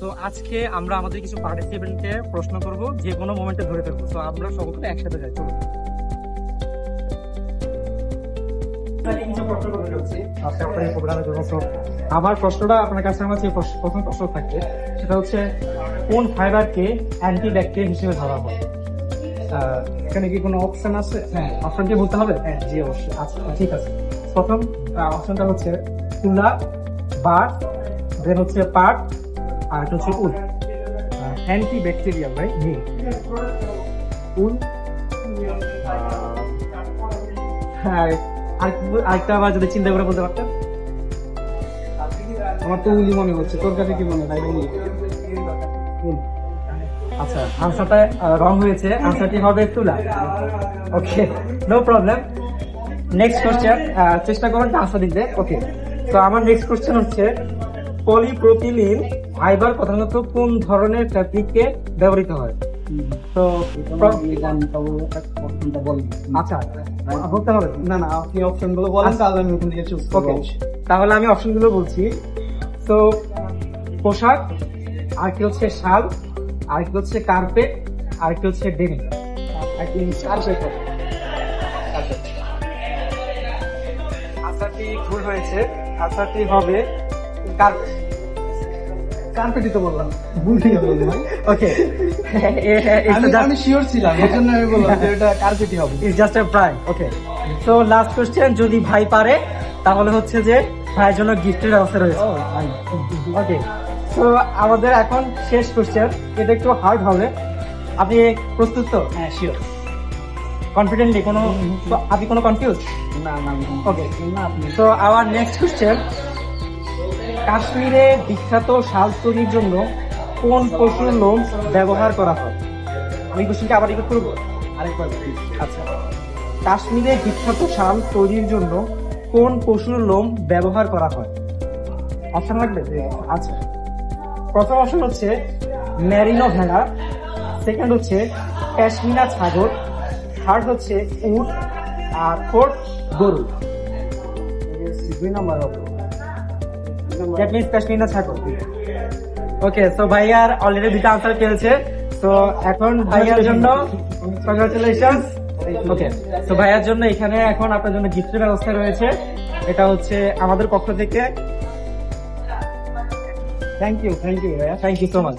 তো আজকে আমরা আমাদের কিছু পার্টিসিপেন্টকে প্রশ্ন করব, যে কোনো মোমেন্টে ধরে ফেলবো। তো আমরা সকলে একসাথে যাই, চলুন। আমার প্রশ্নটা আপনার কাছে আমার যে প্রথম প্রশ্ন থাকবে সেটা হচ্ছে, কোন ফাইবারকে অ্যান্টি ব্যাকটেরিয়া হিসেবে ধরা হয়? এখানে কি কোনো অপশন আছে? হ্যাঁ, অপশন কি বলতে হবে? হ্যাঁ, জি অবশ্যই। আচ্ছা, ঠিক আছে। প্রথম অপশনটা হচ্ছে তুলা, বাঁশ, দেন হচ্ছে পাট, আর এটা হচ্ছে উল। Anti bacterial, right? জি। উল। হ্যাঁ, আরেকটা আবার যদি চিন্তা করে বলতে পারতেন। আমার তো উলি মনে হচ্ছে, তোর কাছে কি মনে হয়? উল। আচ্ছা, আনসারটা রং হয়েছে। আনসারটি হবে তুলা। ওকে, নো প্রবলেম। নেক্সট কোশ্চেন, চেষ্টা করুন আনসার দিতে। ওকে, তো আমার নেক্সট কোশ্চেন হচ্ছে, পলিপ্রোপিলিন ফাইবার প্রধানত কোন ধরনের ফ্যাব্রিকে ব্যবহৃত হয়? তো আচ্ছা, বলতে হবে না? না, আপনি অপশনগুলো বলেন, তাহলে আমি ওখান থেকে চুজ করব। তাহলে আমি অপশনগুলো বলছি। তো পোশাক, আর কি হচ্ছে শাল, আর কি হচ্ছে কার্পেট, আর কি হচ্ছে ডেনিম। আনসারটি ভুল হয়েছে। আনসারটি হবে কার্পেট। কার্পেটই তো বললাম, ভুল ঠিক বললাম। ওকে, আমি শিওর ছিলাম, এর জন্য আমি বললাম যে এটা কার্পেটই হবে। It's just a try. Okay, so last question, যদি ভাই পারে তাহলে হচ্ছে যে ভাইয়ের জন্য গিফটের ব্যবস্থা রয়েছে। ওকে, তো আমাদের এখন শেষ কোশ্চেন, এটা একটু হার্ড হবে। আপনি প্রস্তুত তো? হ্যাঁ, শিওর। কনফিডেন্টলি? কোনো আপনি কোনো কনফিউজ? না না। ওকে, সো আওয়ার নেক্সট কোশ্চেন, কাশ্মীরে বিখ্যাত শাল তৈরির জন্য কোন পশুর লোম ব্যবহার করা হয়? আমি কোশ্চেনকে আবার রিপিট করবো আরেকবার। আচ্ছা, কাশ্মীরে বিখ্যাত শাল তৈরির জন্য কোন পশুর লোম ব্যবহার করা হয়? অপশন লাগবে? আচ্ছা, প্রথম অপশন হচ্ছে মেরিনো ভেড়া, সেকেন্ড হচ্ছে কাশ্মীরা ছাগল, থার্ড হচ্ছে উট, আর ফোর্থ গরু। দুই নম্বর হবে, দ্যাট মিন্স কাশ্মীরা ছাগল। ওকে, সো ভাইয়ার অলরেডি দুটো আনসার পেয়েছে। তো এখন ভাইয়ার জন্য কংগ্রাচুলেশন। ওকে, তো ভাইয়ার জন্য এখানে এখন আপনার জন্য গিফটের ব্যবস্থা রয়েছে। এটা হচ্ছে আমাদের পক্ষ থেকে। থ্যাংক ইউ ভাইয়া, থ্যাংক ইউ সো মাচ।